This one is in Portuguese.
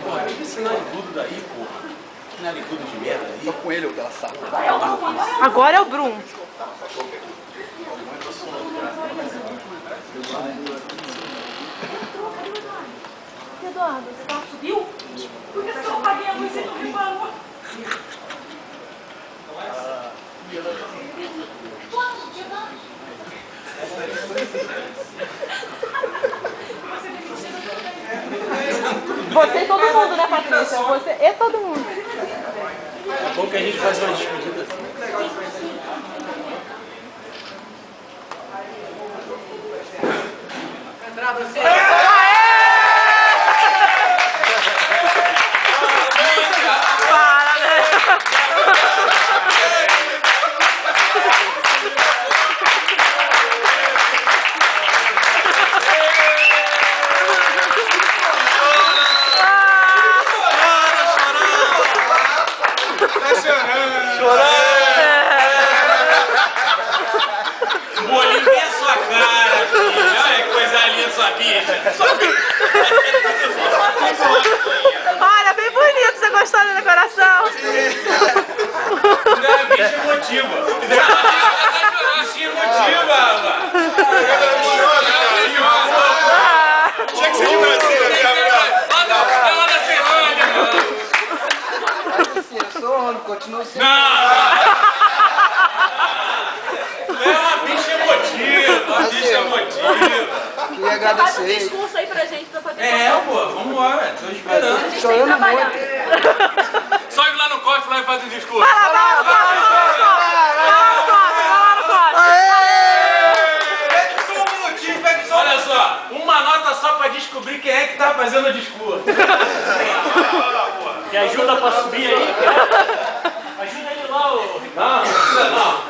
Porra, tira esse narigudo daí, porra. Que narigudo de merda aí. Tô com ele, o pela saco. Agora é o Bruno. Eduardo, você subiu? Por que você não paguei a luz e não me pagou? Você e todo mundo, né, Patrícia? Você e todo mundo. É bom que a gente faz uma despedida assim. Entrar você. Bolinho bem a sua cara, filho. Olha que coisa linda sua bicha. Olha, bem bonito, você gostou da decoração? Não, a bicha emotiva. Bichinha emotiva, rapaz. Tinha que ser de Brasília, né? É lá da Serrânia, mano. Eu sou homem, continuo sendo. Não! É uma bicha emotiva, uma bicha emotiva. Queria Faz um agradecer. discurso aí pra gente, pra poder É, pô, vambora, tô esperando. Chorando trabalhar. muito. Só ir lá no cofre lá e fazer um discurso. Vai lá no cofre. Só um minutinho, pega só. Olha só, uma nota só pra descobrir quem é que tá fazendo o discurso. Que ajuda pra subir aí, cara. Ajuda ele lá, ô. Não, não precisa não.